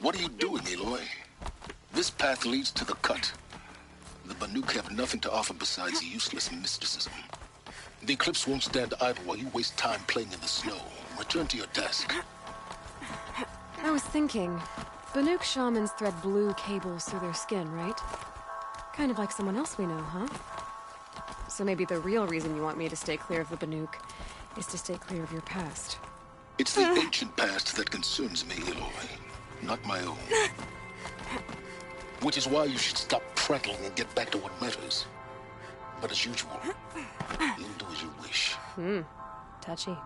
What are you doing, Aloy? This path leads to the cut. The Banuk have nothing to offer besides useless mysticism. The Eclipse won't stand idle while you waste time playing in the snow. Return to your desk. I was thinking, Banuk shamans thread blue cables through their skin, right? Kind of like someone else we know, huh? So maybe the real reason you want me to stay clear of the Banuk is to stay clear of your past. It's the ancient past that concerns me, Aloy, not my own. Which is why you should stop prattling and get back to what matters. But as usual, you'll do as you wish. Touchy.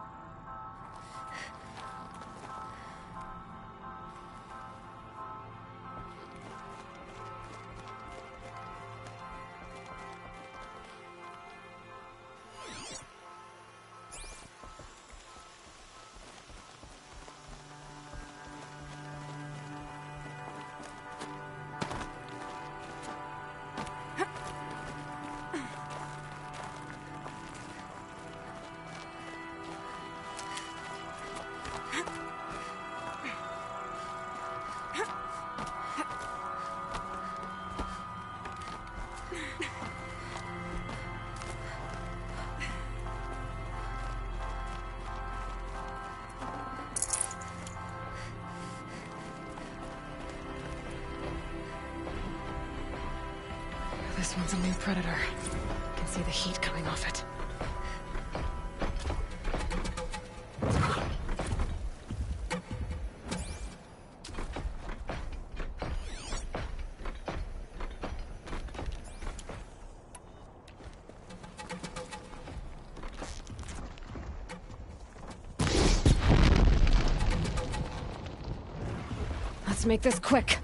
This one's a new predator. I can see the heat coming off it. Let's make this quick.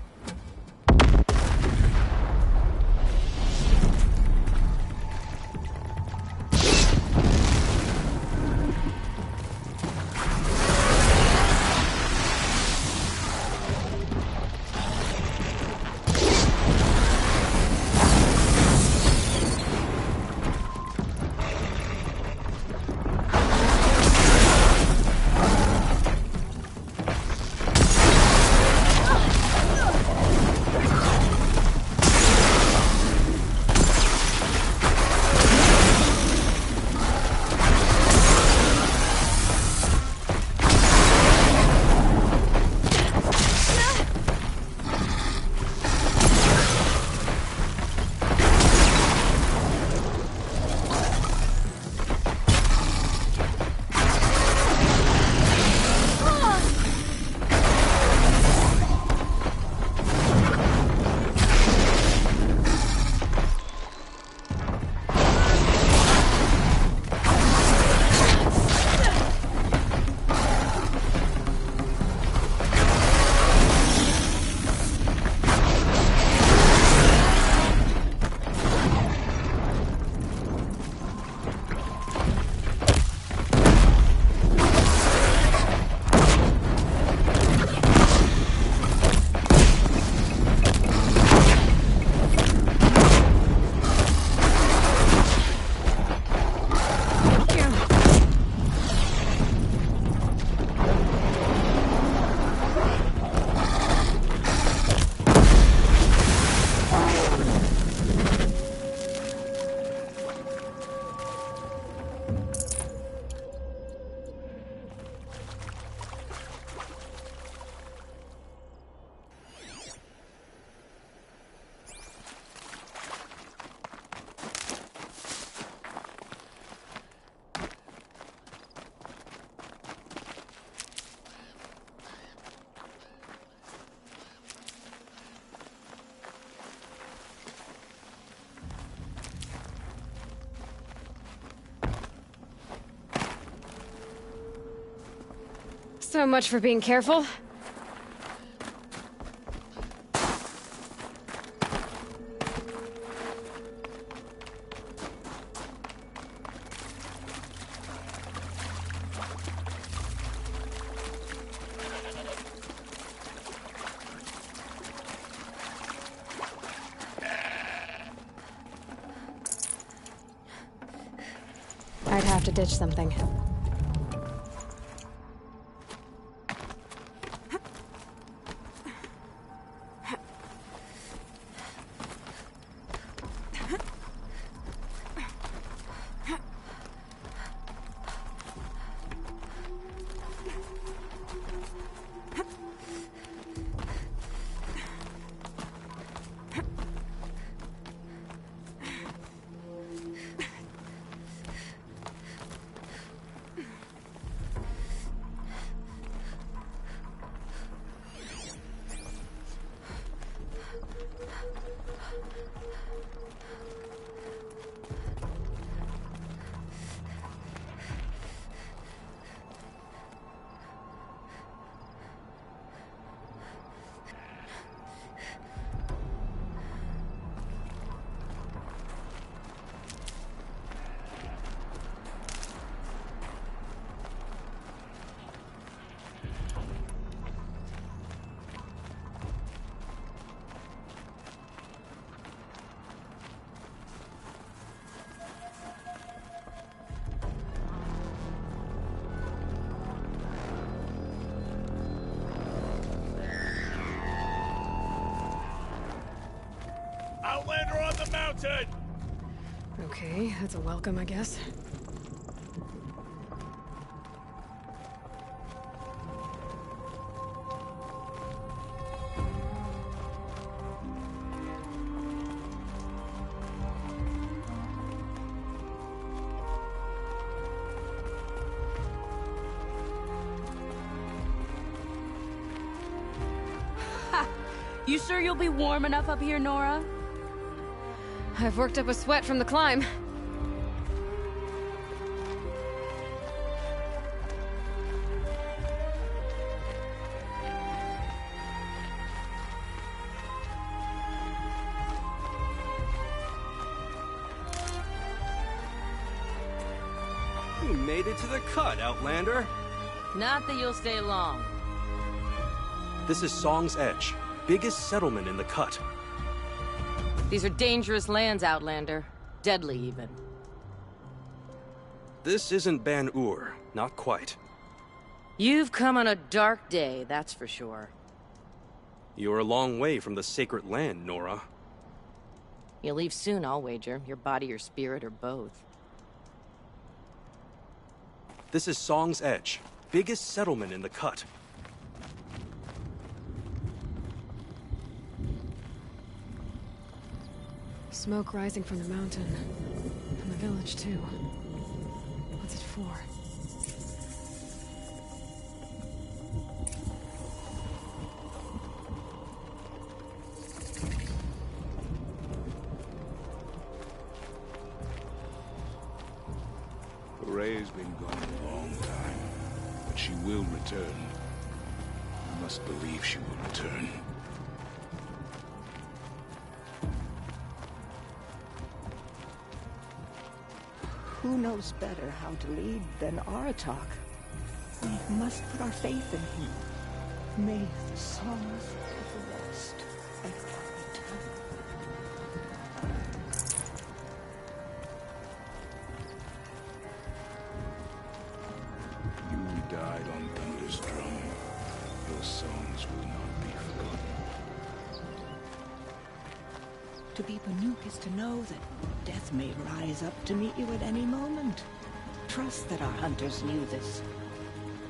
So much for being careful. I'd have to ditch something. mountain! Okay, that's a welcome, I guess. You sure you'll be warm enough up here, Nora? I've worked up a sweat from the climb. You made it to the cut, Outlander. Not that you'll stay long. This is Song's Edge, biggest settlement in the cut. These are dangerous lands, Outlander. Deadly, even. This isn't Ban-Ur, not quite. You've come on a dark day, that's for sure. You're a long way from the sacred land, Nora. You'll leave soon, I'll wager. Your body or spirit, or both. This is Song's Edge, biggest settlement in the cut. Smoke rising from the mountain. From the village, too. What's it for? Ray's been gone a long time, but she will return. I must believe she will return. Who knows better how to lead than Aratak? We must put our faith in him. May the songs of the lost echo eternal. You died on Thunder's drum. Your songs will not be forgotten. To be Banuk is to know that death may rise up to meet you at any moment. Trust that our hunters knew this.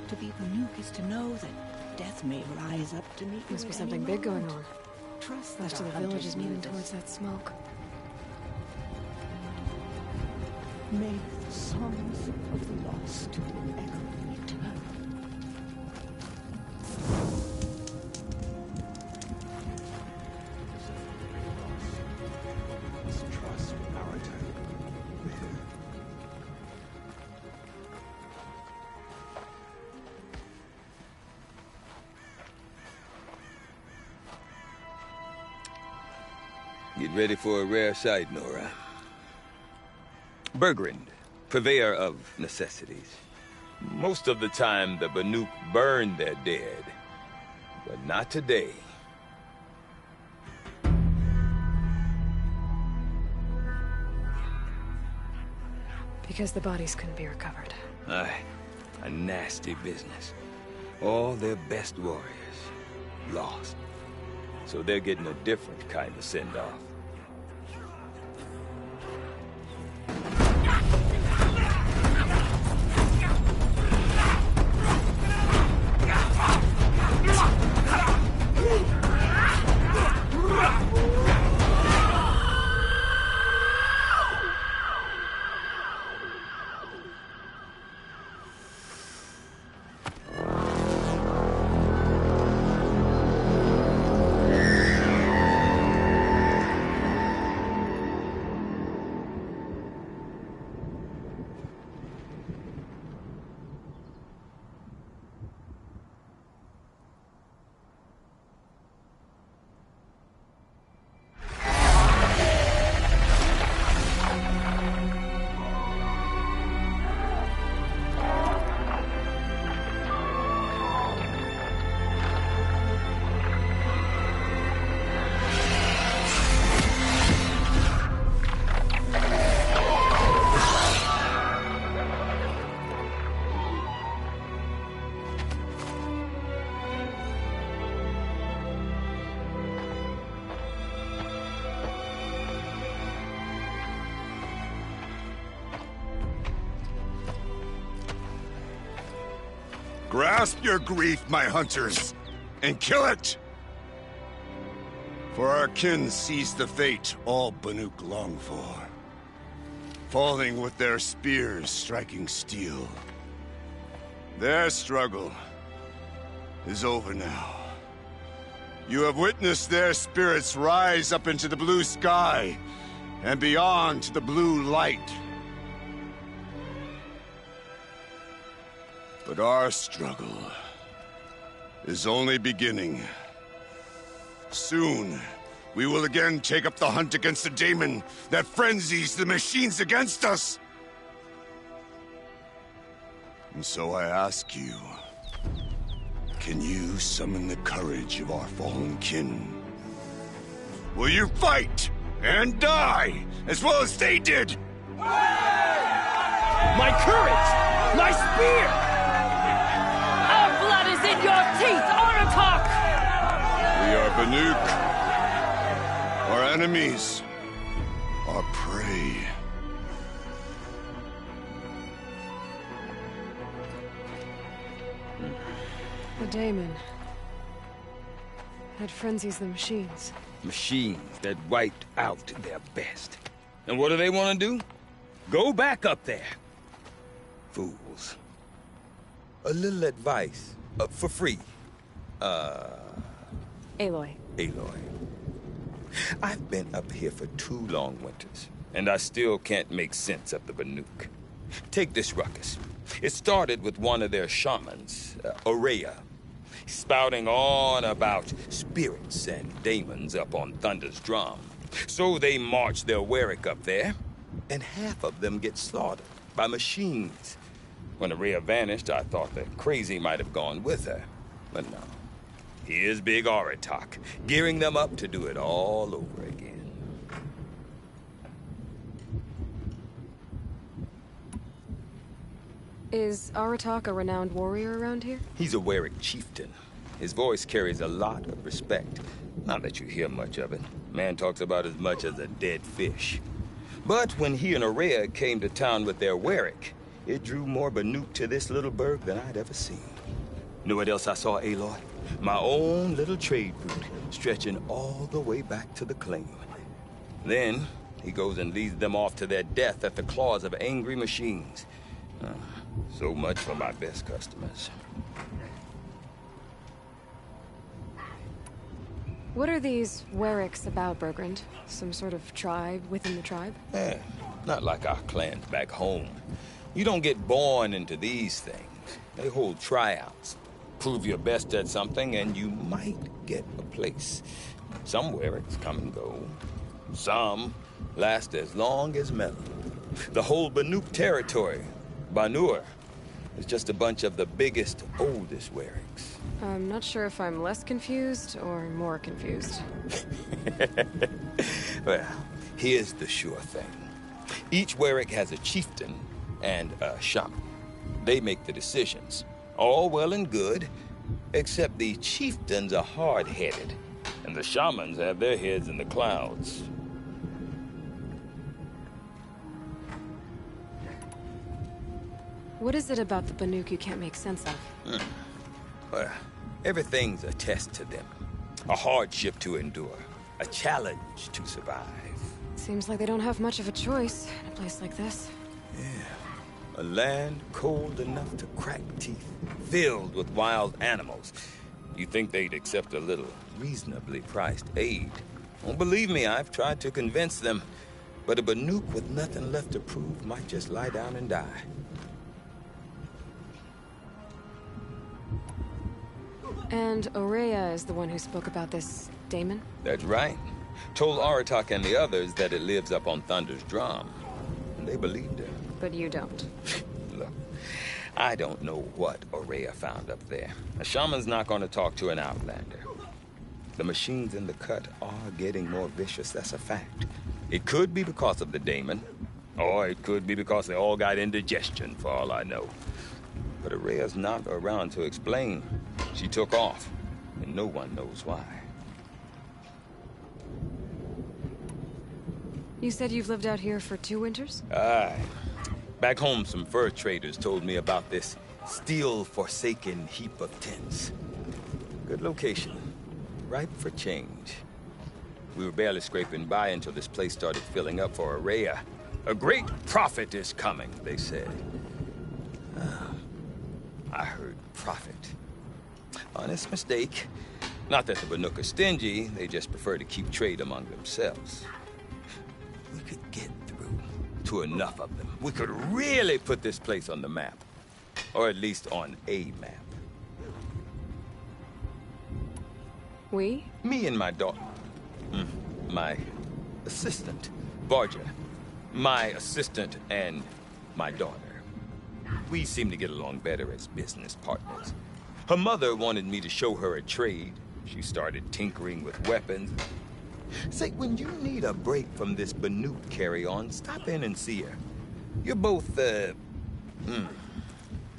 To be Banuk is to know that death may rise up to meet you Must be at something any big going moment. on. Trust Most that of our the village hunters is knew moving this. towards that smoke. May the songs of the lost echo eternal. Trust Aratak. Get ready for a rare sight, Nora. Bergrand, purveyor of necessities. Most of the time, the Banuk burn their dead. But not today. Because the bodies couldn't be recovered. Aye, a nasty business. All their best warriors lost. So they're getting a different kind of send-off. Grasp your grief, my hunters, and kill it! For our kin sees the fate all Banuk long for. Falling with their spears striking steel. Their struggle is over now. You have witnessed their spirits rise up into the blue sky and beyond to the blue light. But our struggle is only beginning. Soon, we will again take up the hunt against the daemon that frenzies the machines against us. And so I ask you, can you summon the courage of our fallen kin? Will you fight and die as well as they did? My courage! My spear! Our blood is in your teeth, Aratak! We are Banuk. Our enemies are prey. The daemon. That frenzies the machines. Machines that wiped out their best. And what do they want to do? Go back up there. Fools. A little advice. For free. Aloy. Aloy. I've been up here for 2 long winters, and I still can't make sense of the Banuk. Take this ruckus. It started with one of their shamans, Aurea, spouting on about spirits and daemons up on Thunder's drum. So they march their Warwick up there, and half of them get slaughtered by machines. When Aurea vanished, I thought the crazy might have gone with her, but no. Here's Big Aratak, gearing them up to do it all over again. Is Aratak a renowned warrior around here? He's a Warwick chieftain. His voice carries a lot of respect. Not that you hear much of it. Man talks about as much as a dead fish. But when he and Aurea came to town with their Warwick, it drew more Banuk to this little burg than I'd ever seen. Know what else I saw, Aloy? My own little trade route, stretching all the way back to the claim. Then, he goes and leads them off to their death at the claws of angry machines. So much for my best customers. What are these Warwicks about, Bergrand? Some sort of tribe within the tribe? Not like our clans back home. You don't get born into these things. They hold tryouts. Prove your best at something, and you might get a place. Some Warwicks come and go. Some last as long as Melon. The whole Banuk territory, Banur, is just a bunch of the biggest, oldest Warwicks. I'm not sure if I'm less confused or more confused. Well, here's the sure thing. Each Warwick has a chieftain and a shaman. They make the decisions. All well and good, except the chieftains are hard-headed, and the shamans have their heads in the clouds. What is it about the Banuk you can't make sense of? Well, everything's a test to them. A hardship to endure. A challenge to survive. Seems like they don't have much of a choice in a place like this. A land cold enough to crack teeth, filled with wild animals. You'd think they'd accept a little reasonably priced aid. Don't believe me, I've tried to convince them. But a Banuk with nothing left to prove might just lie down and die. And Aurea is the one who spoke about this daemon? That's right. Told Aratak and the others that it lives up on Thunder's drum. And they believed her. But you don't. Look, I don't know what Aurea found up there. A shaman's not going to talk to an outlander. The machines in the cut are getting more vicious, that's a fact. It could be because of the daemon, or it could be because they all got indigestion, for all I know. But Aurea's not around to explain. She took off, and no one knows why. You said you've lived out here for 2 winters? Aye. Back home, some fur traders told me about this Still forsaken heap of tents. Good location. Ripe for change. We were barely scraping by until this place started filling up for Araya. A great prophet is coming, they said. I heard prophet. Honest mistake. Not that the Banuk are stingy, they just prefer to keep trade among themselves. We could get through to enough of them. We could really put this place on the map. Or at least on a map. We? Me and my daughter. My assistant, Barja. My assistant and my daughter. We seem to get along better as business partners. Her mother wanted me to show her a trade. She started tinkering with weapons. Say, when you need a break from this Banuk carry-on, stop in and see her. You're both,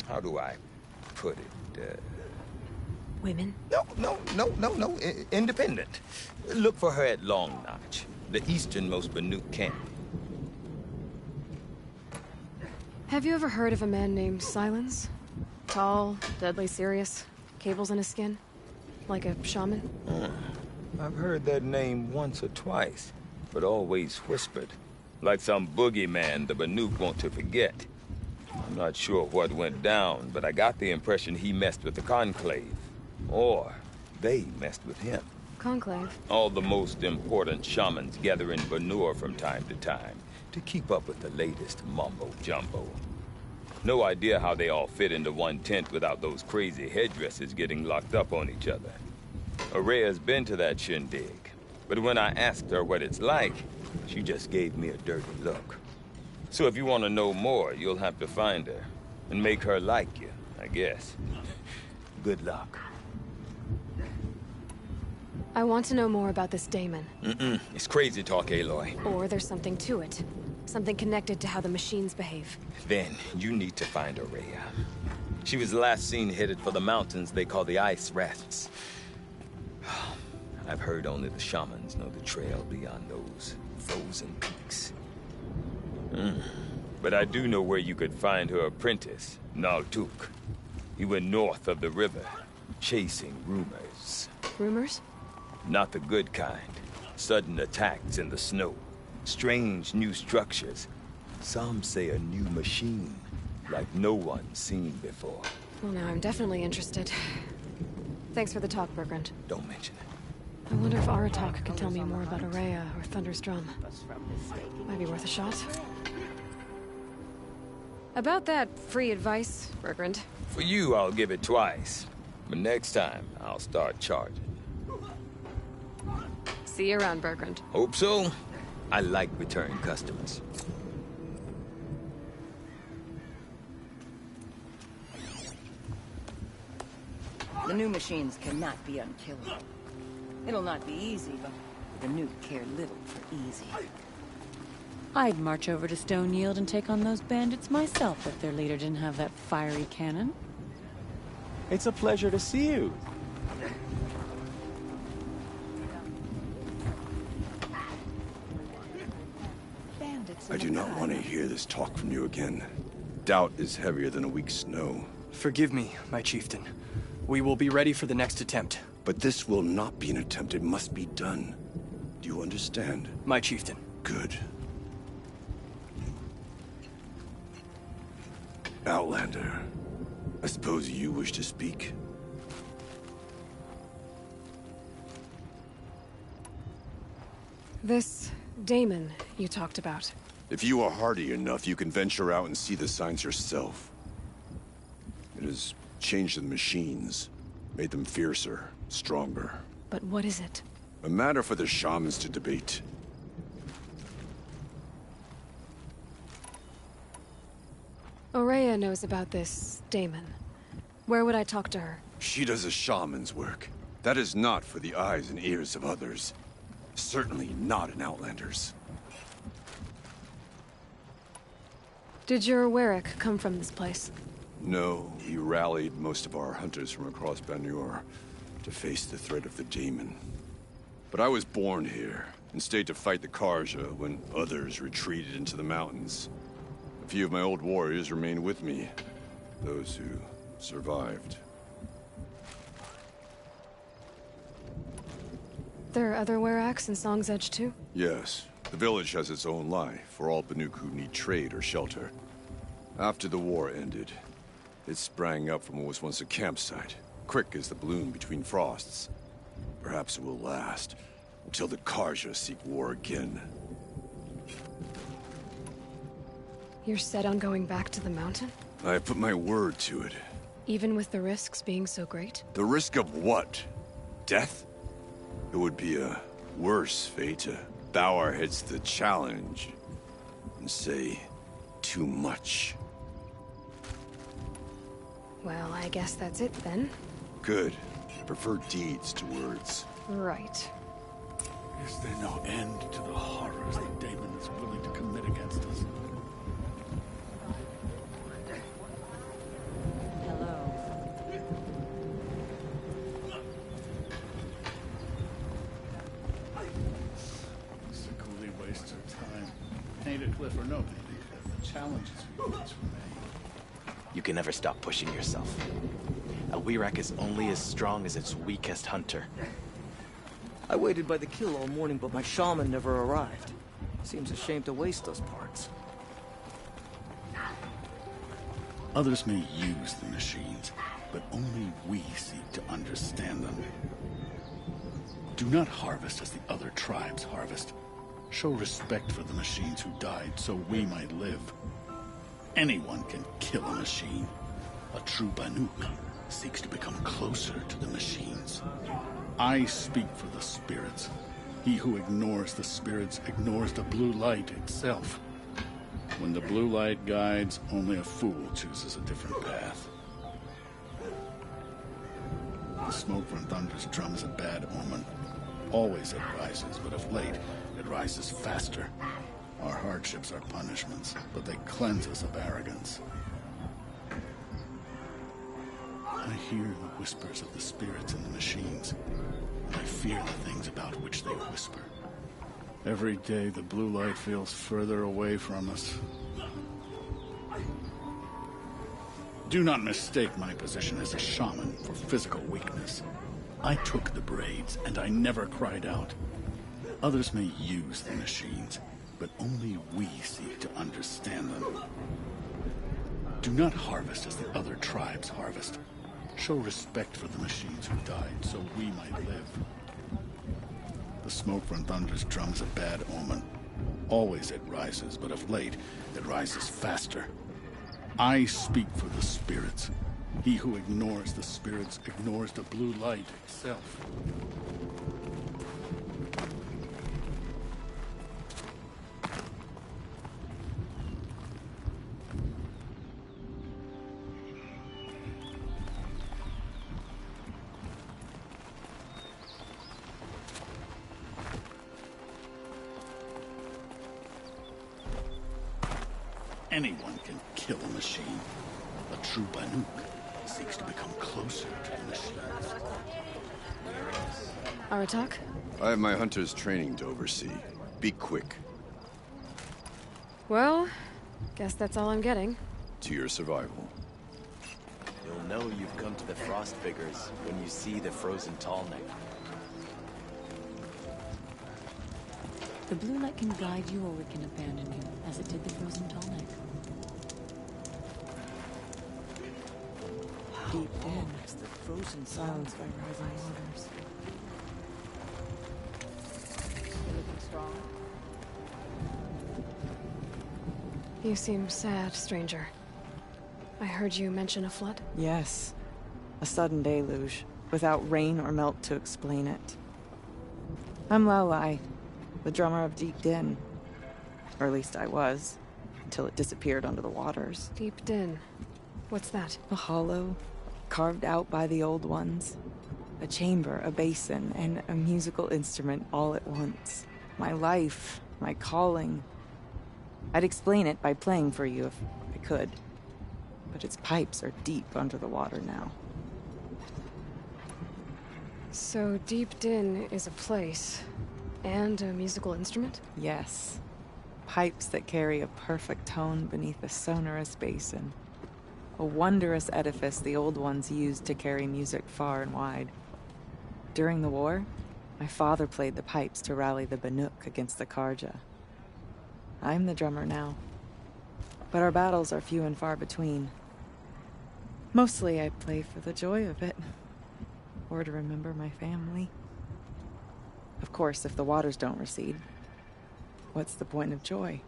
how do I put it? Women? No. Independent. Look for her at Long Notch, the easternmost Banuk camp. Have you ever heard of a man named Silence? Tall, deadly serious, cables in his skin? Like a shaman? I've heard that name once or twice, but always whispered. Like some boogeyman the Banuk want to forget. I'm not sure what went down, but I got the impression he messed with the Conclave. Or they messed with him. Conclave? All the most important shamans gather in Banur from time to time to keep up with the latest mumbo-jumbo. No idea how they all fit into one tent without those crazy headdresses getting locked up on each other. Araya's been to that shindig, but when I asked her what it's like, she just gave me a dirty look. So if you want to know more, you'll have to find her and make her like you, I guess. Good luck. I want to know more about this Damon. It's crazy talk, Aloy. Or there's something to it. Something connected to how the machines behave. Then you need to find Araya. She was last seen headed for the mountains they call the Ice Rafts. I've heard only the shamans know the trail beyond those frozen peaks. But I do know where you could find her apprentice, Naltuk. He went north of the river, chasing rumors. Rumors? Not the good kind. Sudden attacks in the snow. Strange new structures. Some say a new machine, like no one's seen before. Well, now I'm definitely interested. Thanks for the talk, Bergrand. Don't mention it. I wonder if Aratak can tell me more about Araya or Thunder's Drum. Might be worth a shot. About that free advice, Bergrand. For you, I'll give it twice. But next time, I'll start charging. See you around, Bergrand. Hope so. I like return customers. The new machines cannot be unkillable. It'll not be easy, but the new care little for easy. I'd march over to Stone Yield and take on those bandits myself if their leader didn't have that fiery cannon. It's a pleasure to see you. I do not want to hear this talk from you again. Doubt is heavier than a week's snow. Forgive me, my chieftain. We will be ready for the next attempt. But this will not be an attempt. It must be done. Do you understand? My chieftain. Good. Outlander, I suppose you wish to speak? This Damon you talked about. If you are hardy enough, you can venture out and see the signs yourself. It has changed the machines, made them fiercer, stronger. But what is it? A matter for the shamans to debate. Araya knows about this Damon. Where would I talk to her? She does a shaman's work. That is not for the eyes and ears of others. Certainly not an Outlander's. Did your Warwick come from this place? No, he rallied most of our hunters from across Banur to face the threat of the Demon. But I was born here and stayed to fight the Karja when others retreated into the mountains. A few of my old warriors remained with me, those who Survived. There are other Weraks in Song's Edge too? Yes. The village has its own life for all Banuk who need trade or shelter. After the war ended, it sprang up from what was once a campsite, quick as the bloom between frosts. Perhaps it will last, until the Karja seek war again. You're set on going back to the mountain? I put my word to it. Even with the risks being so great? The risk of what? Death? It would be a worse fate to bow our heads to the challenge and say too much. Well, I guess that's it then. Good. I prefer deeds to words. Right. Is there no end to the horrors that Damon is willing to commit against us? Hello. Sickly waste of time. Painted cliff or no painted cliff, the challenges we face remain. You can never stop pushing yourself. A Werak is only as strong as its weakest hunter. I waited by the kill all morning, but my shaman never arrived. Seems a shame to waste those parts. Others may use the machines, but only we seek to understand them. Do not harvest as the other tribes harvest. Show respect for the machines who died so we might live. Anyone can kill a machine. A true Banuk seeks to become closer to the machines. I speak for the spirits. He who ignores the spirits ignores the blue light itself. When the blue light guides, only a fool chooses a different path. The smoke from Thunder's drum is a bad omen. Always it rises, but of late, it rises faster. Our hardships are punishments, but they cleanse us of arrogance. I hear the whispers of the spirits in the machines. I fear the things about which they whisper. Every day, the blue light feels further away from us. Do not mistake my position as a shaman for physical weakness. I took the braids, and I never cried out. Others may use the machines, but only we seek to understand them. Do not harvest as the other tribes harvest. Show respect for the machines who died so we might live. The smoke from Thunder's drum is a bad omen. Always it rises, but of late, it rises faster. I speak for the spirits. He who ignores the spirits ignores the blue light itself. Anyone can kill a machine. A true Banuk seeks to become closer to the machines. Aratak? I have my hunter's training to oversee. Be quick. Well, guess that's all I'm getting. To your survival. You'll know you've come to the Frost Figures when you see the frozen tallneck. The blue light can guide you or it can abandon you, as it did the frozen tallneck. Deep in is the frozen silence by rising waters. You looking strong? You seem sad, stranger. I heard you mention a flood? Yes. A sudden deluge, without rain or melt to explain it. I'm Lelai, the drummer of Deep Din. Or at least I was, until it disappeared under the waters. Deep Din. What's that? A hollow, carved out by the old ones. A chamber, a basin, and a musical instrument all at once. My life, my calling. I'd explain it by playing for you if I could. But its pipes are deep under the water now. So Deep Din is a place, and a musical instrument? Yes. Pipes that carry a perfect tone beneath a sonorous basin. A wondrous edifice the old ones used to carry music far and wide. During the war, my father played the pipes to rally the Banuk against the Karja. I'm the drummer now, but our battles are few and far between. Mostly I play for the joy of it, or to remember my family. Of course, if the waters don't recede, what's the point of joy?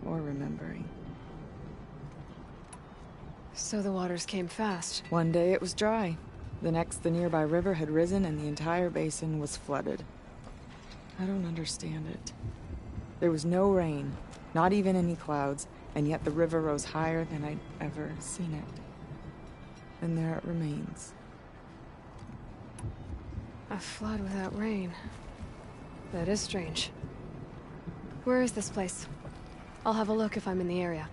Or remembering? So the waters came fast. One day it was dry. The next, the nearby river had risen and the entire basin was flooded. I don't understand it. There was no rain, not even any clouds, and yet the river rose higher than I'd ever seen it. And there it remains. A flood without rain. That is strange. Where is this place? I'll have a look if I'm in the area.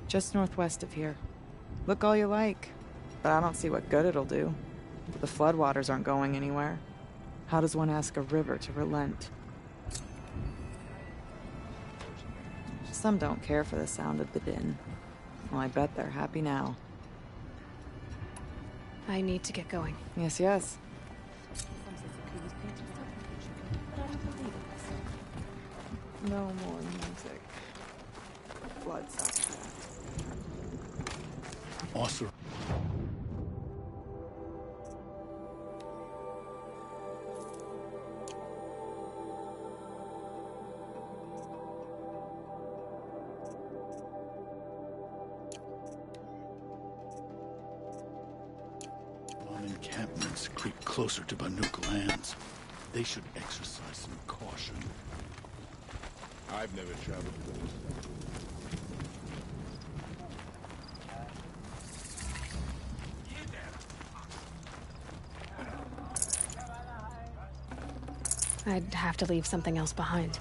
Just northwest of here. Look all you like, but I don't see what good it'll do. The floodwaters aren't going anywhere. How does one ask a river to relent? Some don't care for the sound of the din. Well, I bet they're happy now. I need to get going. Yes, yes. No more music. Blood sucks. Awesome. Encampments creep closer to Banuk lands. They should exercise some caution. I've never traveled those. I'd have to leave something else behind.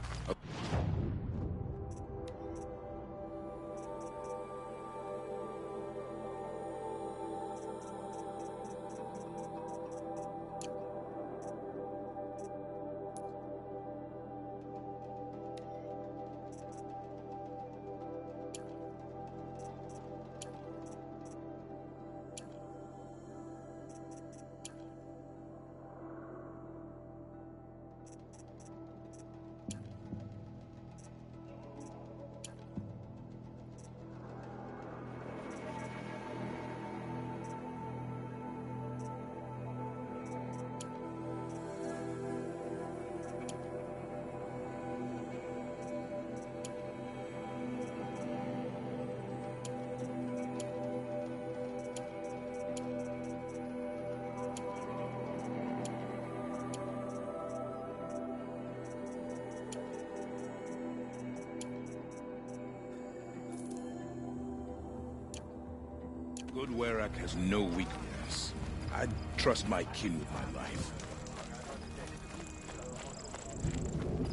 Good Werak has no weakness. I'd trust my kin with my life.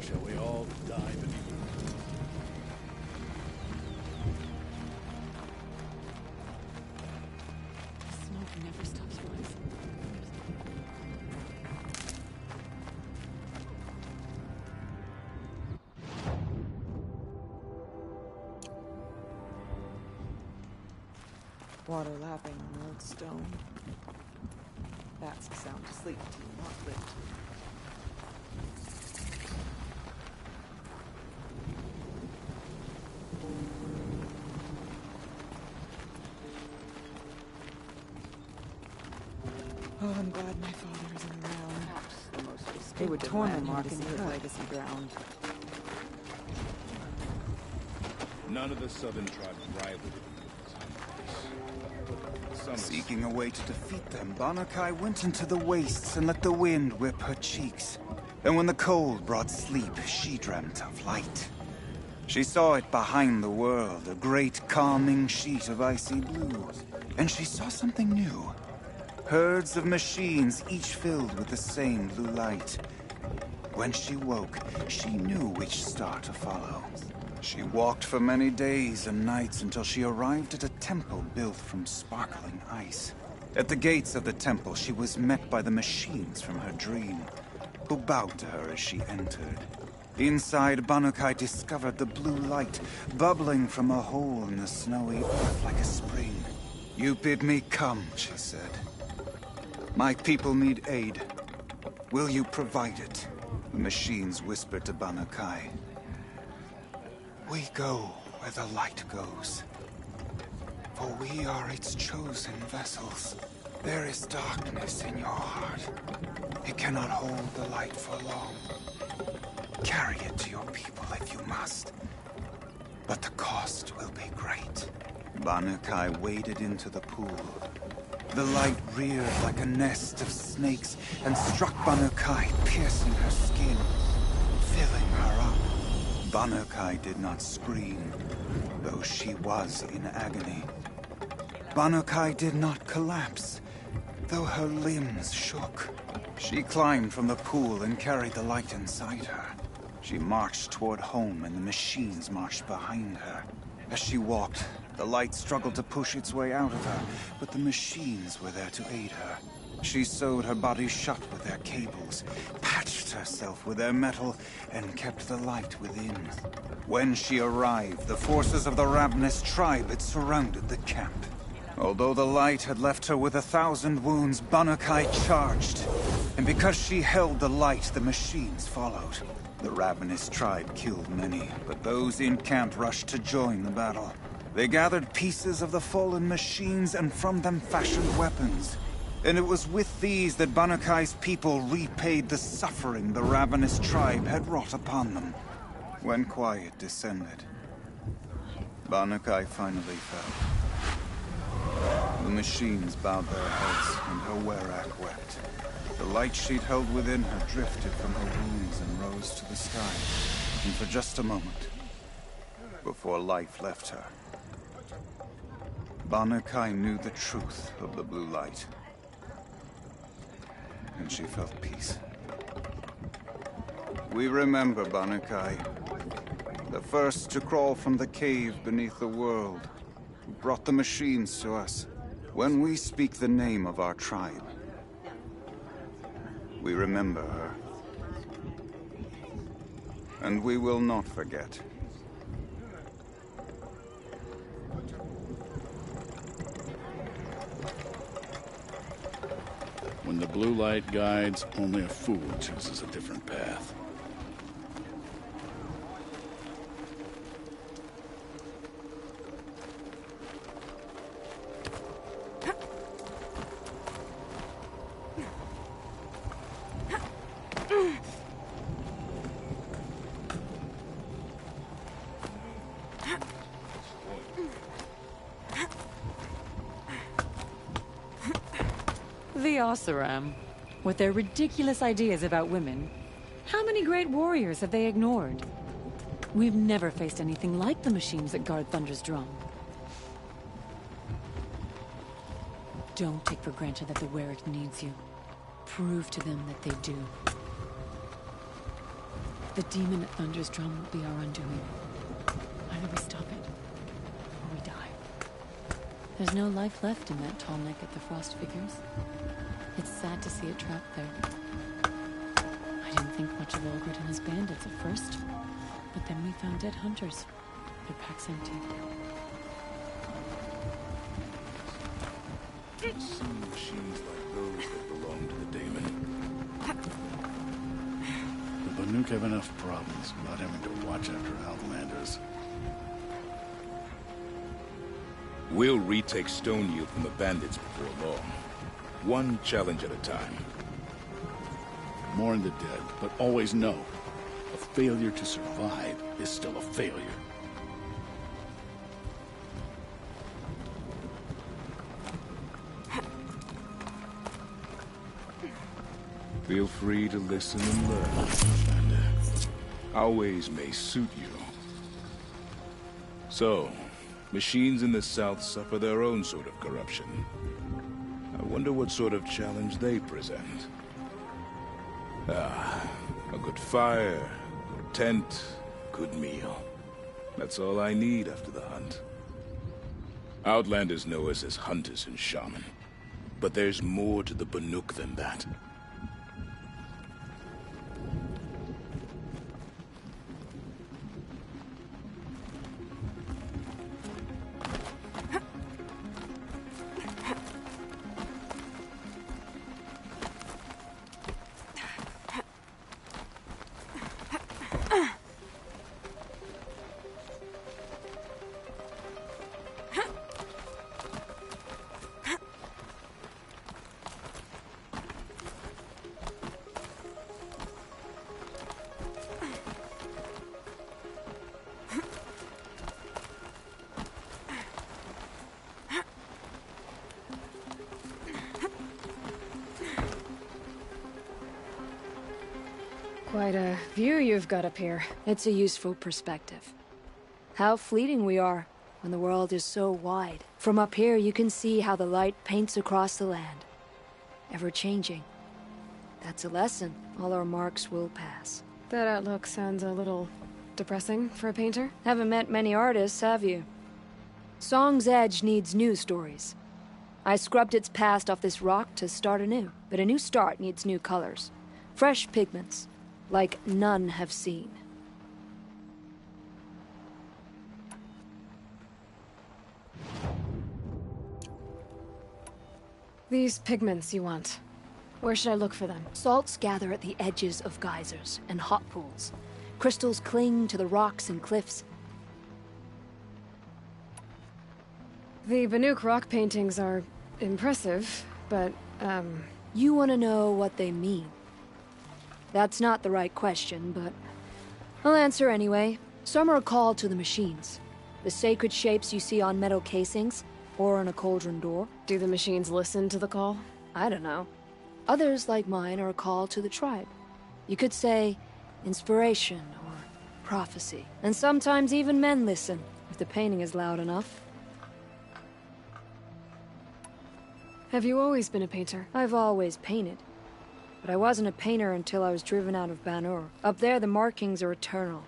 Shall we all die beneath Smoke never stops rising. Water lapping on old stone. That's a sound to sleep to, not live to. Oh, I'm glad my father isn't around. They would torment him to see his legacy drowned. None of the southern tribes rivaled it. Seeking a way to defeat them, Banakai went into the wastes and let the wind whip her cheeks. And when the cold brought sleep, she dreamt of light. She saw it behind the world, a great calming sheet of icy blue. And she saw something new. Herds of machines, each filled with the same blue light. When she woke, she knew which star to follow. She walked for many days and nights until she arrived at a temple built from sparkling ice. At the gates of the temple, she was met by the machines from her dream, who bowed to her as she entered. Inside, Banukai discovered the blue light bubbling from a hole in the snowy earth like a spring. You bid me come, she said. My people need aid. Will you provide it? The machines whispered to Banukai. We go where the light goes. For we are its chosen vessels. There is darkness in your heart. It cannot hold the light for long. Carry it to your people if you must. But the cost will be great. Banukai waded into the pool. The light reared like a nest of snakes and struck Banukai, piercing her skin, filling her up. Banukai did not scream, though she was in agony. Banukai did not collapse, though her limbs shook. She climbed from the pool and carried the light inside her. She marched toward home, and the machines marched behind her. As she walked, the light struggled to push its way out of her, but the machines were there to aid her. She sewed her body shut with their cables, patched herself with their metal, and kept the light within. When she arrived, the forces of the ravenous tribe had surrounded the camp. Although the light had left her with 1,000 wounds, Banukai charged. And because she held the light, the machines followed. The ravenous tribe killed many, but those in camp rushed to join the battle. They gathered pieces of the fallen machines and from them fashioned weapons. And it was with these that Banukai's people repaid the suffering the ravenous tribe had wrought upon them. When quiet descended, Banukai finally fell. The machines bowed their heads, and her werak wept. The light she'd held within her drifted from her wounds and rose to the sky. And for just a moment, before life left her, Banukai knew the truth of the blue light. And she felt peace. We remember Banukai, the first to crawl from the cave beneath the world, who brought the machines to us. When we speak the name of our tribe, we remember her. And we will not forget. When the blue light guides, only a fool chooses a different path. The Oseram, with their ridiculous ideas about women. How many great warriors have they ignored? We've never faced anything like the machines that guard Thunder's drum. Don't take for granted that the Werik needs you. Prove to them that they do. The demon at Thunder's drum will be our undoing. Either we stop it, or we die. There's no life left in that tall neck at the Frost figures. It's sad to see it trapped there. I didn't think much of Olgrid and his bandits at first, but then we found dead hunters. Their packs empty. Some machines like those that belong to the daemon. The Banuk have enough problems without having to watch after Outlanders. We'll retake Stoneyield from the bandits before long. One challenge at a time. Mourn the dead, but always know, a failure to survive is still a failure. Feel free to listen and learn, Commander. Our ways may suit you. So, machines in the South suffer their own sort of corruption. I wonder what sort of challenge they present. A good fire, a good tent, good meal. That's all I need after the hunt. Outlanders know us as hunters and shaman. But there's more to the Banuk than that. Quite a view you've got up here. It's a useful perspective. How fleeting we are when the world is so wide. From up here, you can see how the light paints across the land. Ever changing. That's a lesson. All our marks will pass. That outlook sounds a little depressing for a painter. Haven't met many artists, have you? Song's Edge needs new stories. I scrubbed its past off this rock to start anew, but a new start needs new colors. Fresh pigments, like none have seen. These pigments you want. Where should I look for them? Salts gather at the edges of geysers and hot pools. Crystals cling to the rocks and cliffs. The Banuk rock paintings are impressive, but, You want to know what they mean. That's not the right question, but I'll answer anyway. Some are a call to the machines. The sacred shapes you see on metal casings, or on a cauldron door. Do the machines listen to the call? I don't know. Others, like mine, are a call to the tribe. You could say inspiration or prophecy. And sometimes even men listen, if the painting is loud enough. Have you always been a painter? I've always painted. But I wasn't a painter until I was driven out of Banur. Up there, the markings are eternal.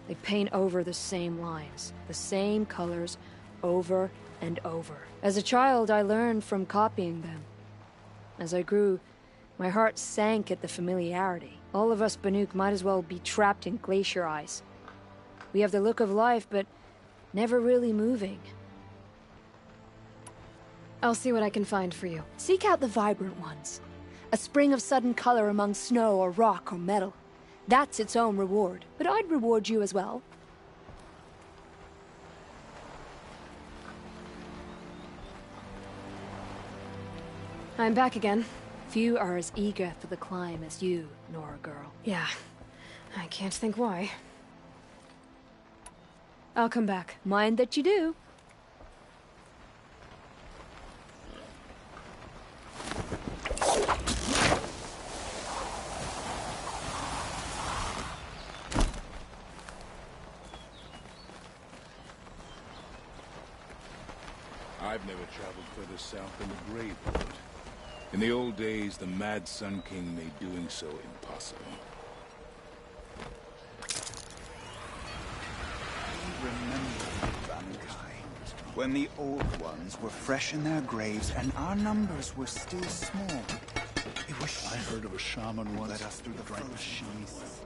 They paint over the same lines, the same colors, over and over. As a child, I learned from copying them. As I grew, my heart sank at the familiarity. All of us Banuk might as well be trapped in glacier ice. We have the look of life, but never really moving. I'll see what I can find for you. Seek out the vibrant ones. A spring of sudden color among snow or rock or metal. That's its own reward. But I'd reward you as well. I'm back again. Few are as eager for the climb as you, Nora girl. Yeah. I can't think why. I'll come back. Mind that you do. I've never traveled further south than the Grave Road. In the old days, the Mad Sun King made doing so impossible. I remember Bankai, when the old ones were fresh in their graves and our numbers were still small. It was I heard of a shaman once led us through the frozen frozen wastes.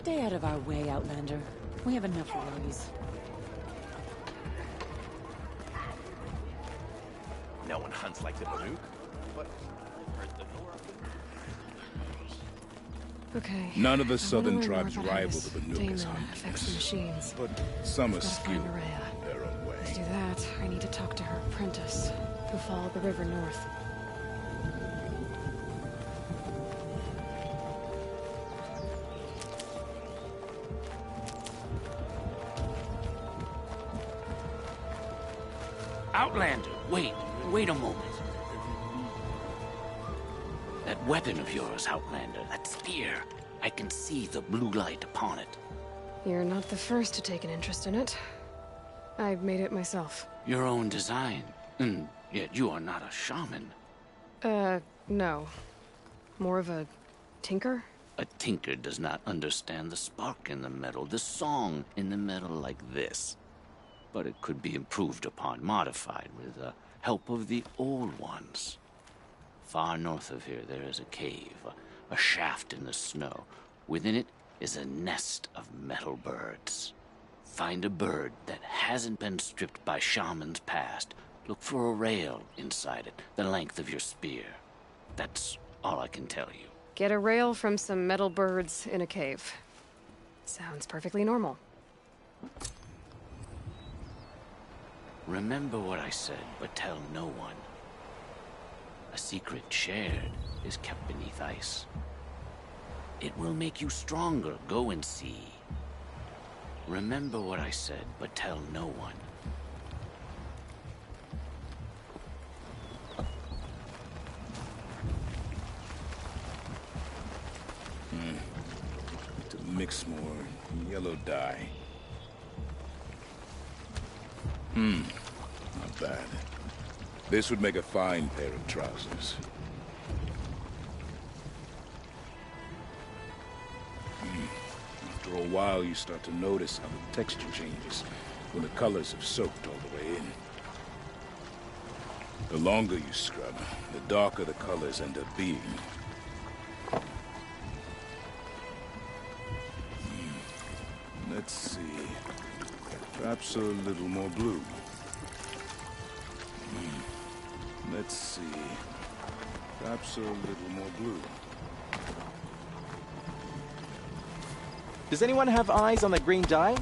Stay out of our way, Outlander. We have enough worries. No one hunts like the Banuk, but I've heard the Nora. Okay. None of the I southern wanna learn tribes more about how rival this the Banuk daemon as affects the machines. but some are Gotta find skilled Araya. in their own To do way. that, I need to talk to her apprentice, who followed the river north. Outlander, wait a moment. That weapon of yours, Outlander, that spear, I can see the blue light upon it. You're not the first to take an interest in it. I made it myself. Your own design, and yet you are not a shaman. No. More of a tinker? A tinker does not understand the spark in the metal, the song in the metal like this. But it could be improved upon, modified, with the help of the old ones. Far north of here, there is a cave, a shaft in the snow. Within it is a nest of metal birds. Find a bird that hasn't been stripped by shamans past. Look for a rail inside it, the length of your spear. That's all I can tell you. Get a rail from some metal birds in a cave. Sounds perfectly normal. Remember what I said, but tell no one. A secret shared is kept beneath ice. It will make you stronger. Go and see. Remember what I said, but tell no one. mix more yellow dye. Not bad. This would make a fine pair of trousers. After a while, you start to notice how the texture changes when the colors have soaked all the way in. The longer you scrub, the darker the colors end up being. Let's see. Perhaps a little more blue. Let's see. Perhaps a little more blue. Does anyone have eyes on the green dye?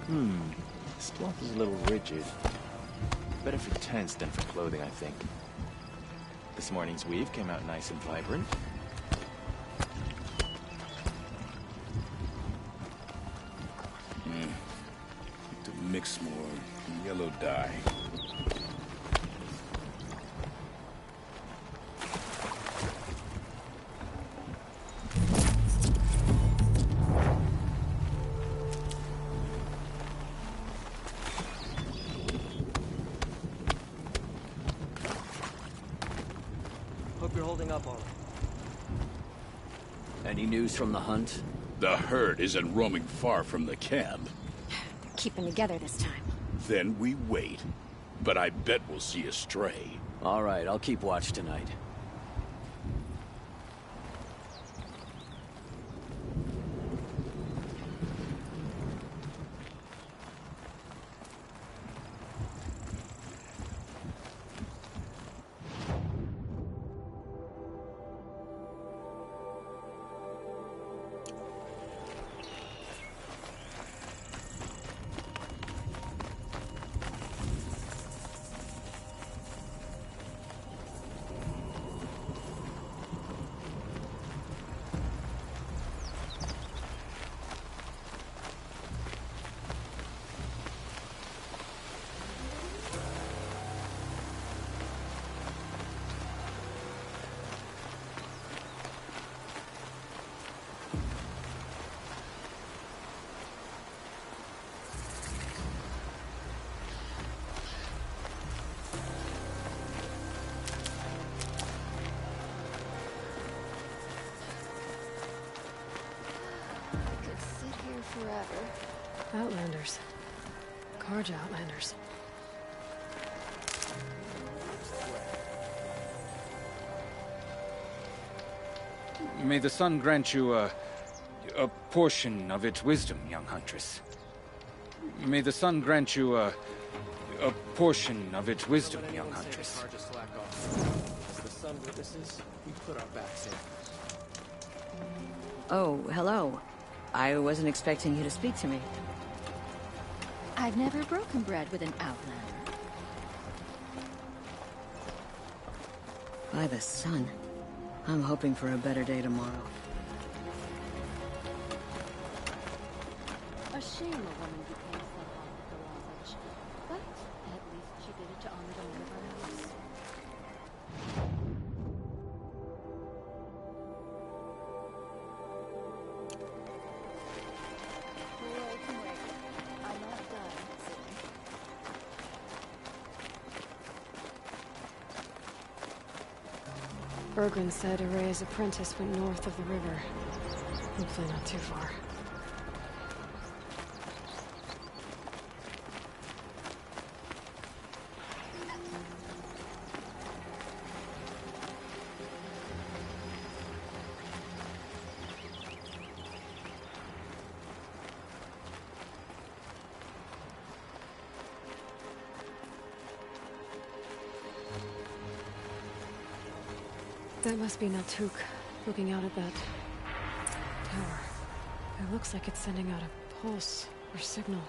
This cloth is a little rigid. Better for tents than for clothing, I think. This morning's weave came out nice and vibrant. To mix more yellow dye. Hope you're holding up all right. Any news from the hunt? The herd isn't roaming far from the camp. Keeping together this time. Then we wait. But I bet we'll see a stray. All right, I'll keep watch tonight. Forever. Outlanders. Carja Outlanders. May the sun grant you a portion of its wisdom, young huntress. May the sun grant you a portion of its wisdom, young huntress. As the sun witnesses, we put our backs in. Oh, hello. I wasn't expecting you to speak to me. I've never broken bread with an outlander. By the sun. I'm hoping for a better day tomorrow. A shame a woman became so hot with the lozenge. But at least she did it to honor the men of our house. Bergren said Araya's apprentice went north of the river. Hopefully not too far. That must be Naltuk, looking out at that tower. It looks like it's sending out a pulse or signal.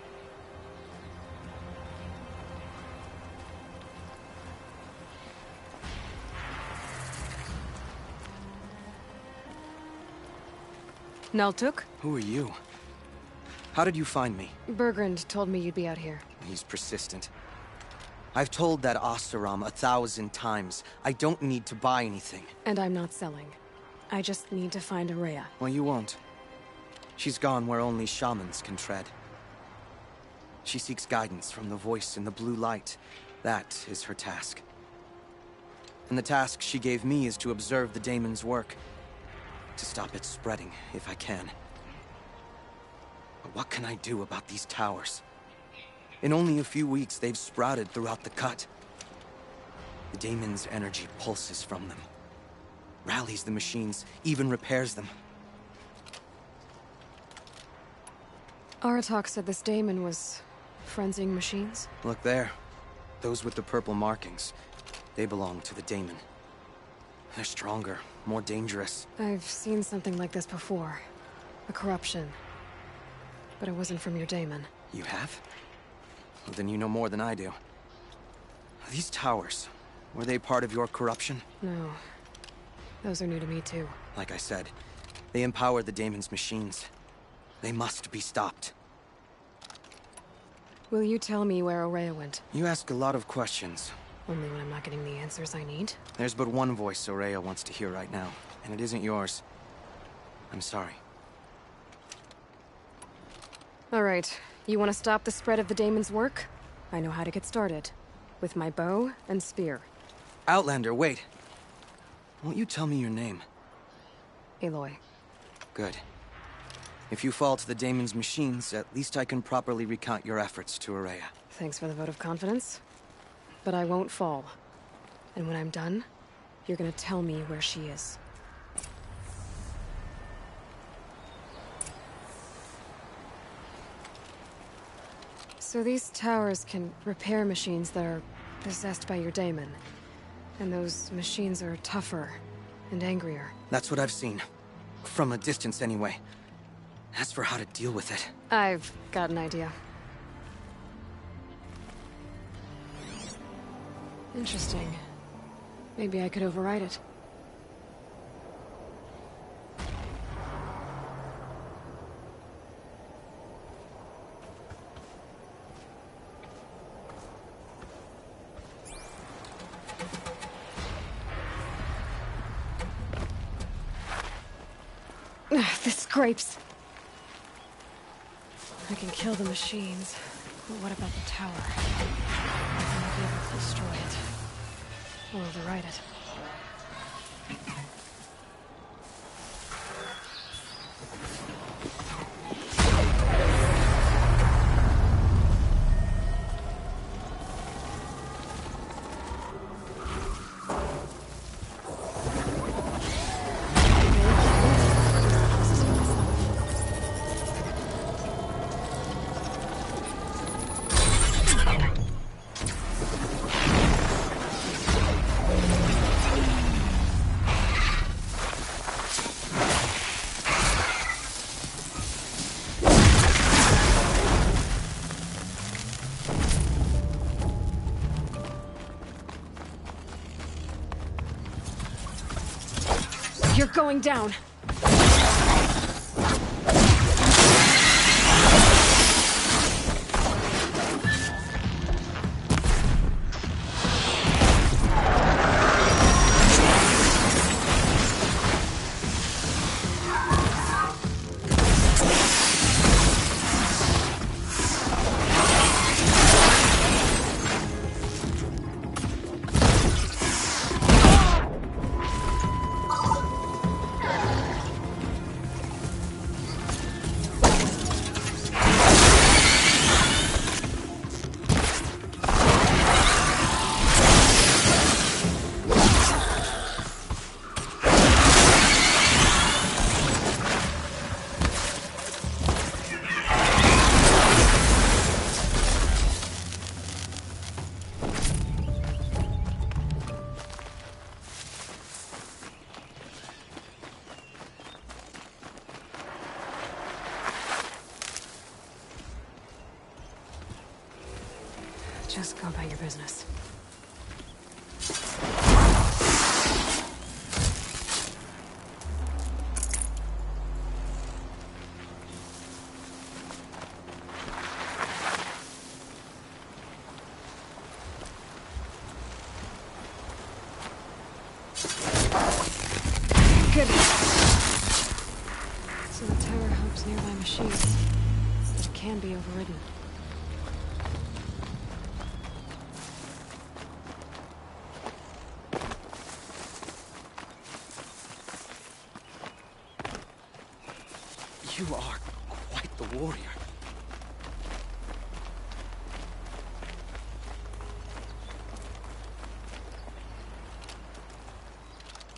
Naltuk? Who are you? How did you find me? Bergrand told me you'd be out here. He's persistent. I've told that Oseram 1,000 times. I don't need to buy anything. And I'm not selling. I just need to find Araya. Well, you won't. She's gone where only shamans can tread. She seeks guidance from the voice in the blue light. That is her task. And the task she gave me is to observe the daemon's work. To stop it spreading, if I can. But what can I do about these towers? In only a few weeks, they've sprouted throughout the cut. The daemon's energy pulses from them. Rallies the machines, even repairs them. Aratak said this daemon was frenzying machines? Look there. Those with the purple markings. They belong to the daemon. They're stronger, more dangerous. I've seen something like this before. A corruption. But it wasn't from your daemon. You have? Well, then you know more than I do. These towers, were they part of your corruption? No. Those are new to me, too. Like I said, they empower the daemon's machines. They must be stopped. Will you tell me where Araya went? You ask a lot of questions. Only when I'm not getting the answers I need. There's but one voice Araya wants to hear right now, and it isn't yours. I'm sorry. All right. You want to stop the spread of the daemon's work? I know how to get started. With my bow and spear. Outlander, wait. Won't you tell me your name? Aloy. Good. If you fall to the daemon's machines, at least I can properly recount your efforts to Araya. Thanks for the vote of confidence. But I won't fall. And when I'm done, you're gonna tell me where she is. So these towers can repair machines that are possessed by your daemon. And those machines are tougher and angrier. That's what I've seen. From a distance, anyway. As for how to deal with it... I've got an idea. Interesting. Maybe I could override it. This scrapes. I can kill the machines, but what about the tower? I might be able to destroy it. Or override it. You're going down. Just go about your business. Good. So the tower helps nearby machines, but it can be overridden. You are quite the warrior.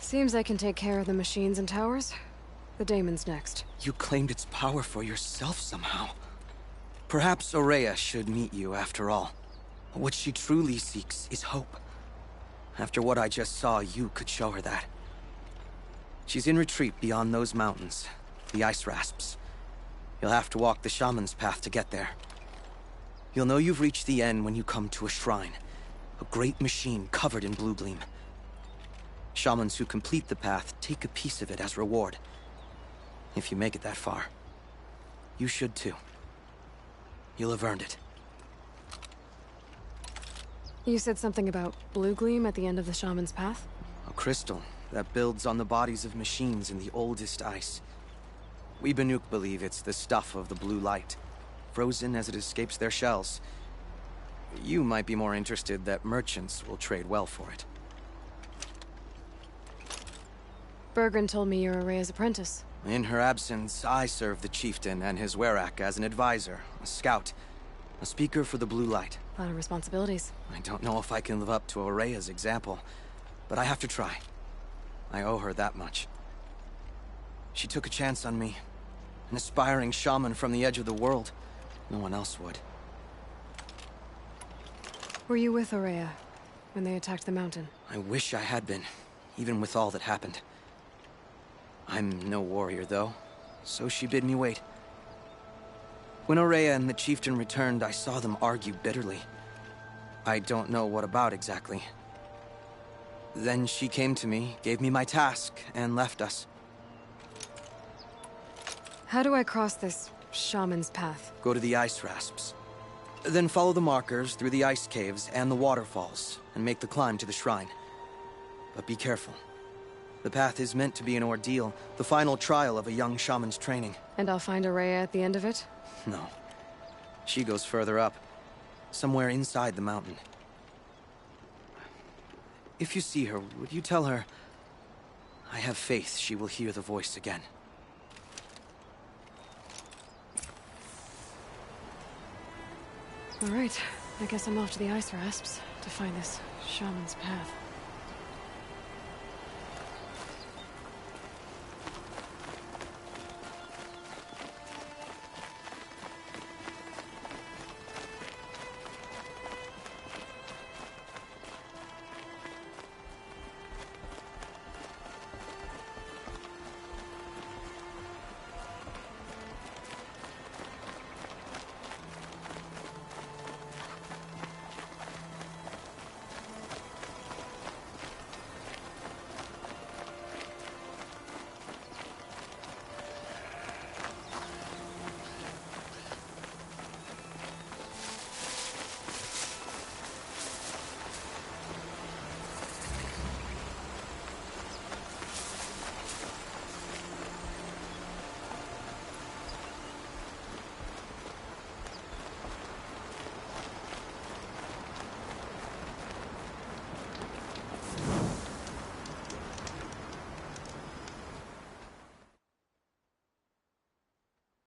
Seems I can take care of the machines and towers. The daemon's next. You claimed its power for yourself somehow. Perhaps Aurea should meet you after all. What she truly seeks is hope. After what I just saw, you could show her that. She's in retreat beyond those mountains, the ice rasps. You'll have to walk the shaman's path to get there. You'll know you've reached the end when you come to a shrine. A great machine covered in blue gleam. Shamans who complete the path take a piece of it as reward. If you make it that far, you should too. You'll have earned it. You said something about blue gleam at the end of the shaman's path? A crystal that builds on the bodies of machines in the oldest ice. We Banuk believe it's the stuff of the blue light, frozen as it escapes their shells. You might be more interested that merchants will trade well for it. Bergren told me you're Aurea's apprentice. In her absence, I serve the chieftain and his werak as an advisor, a scout, a speaker for the blue light. A lot of responsibilities. I don't know if I can live up to Aurea's example, but I have to try. I owe her that much. She took a chance on me. An aspiring shaman from the edge of the world. No one else would. Were you with Aurea when they attacked the mountain? I wish I had been, even with all that happened. I'm no warrior, though, so she bid me wait. When Aurea and the chieftain returned, I saw them argue bitterly. I don't know what about exactly. Then she came to me, gave me my task, and left us. How do I cross this shaman's path? Go to the ice rasps. Then follow the markers through the ice caves and the waterfalls, and make the climb to the shrine. But be careful. The path is meant to be an ordeal, the final trial of a young shaman's training. And I'll find Aurea at the end of it? No. She goes further up, somewhere inside the mountain. If you see her, would you tell her, I have faith she will hear the voice again. All right, I guess I'm off to the ice rasps to find this shaman's path.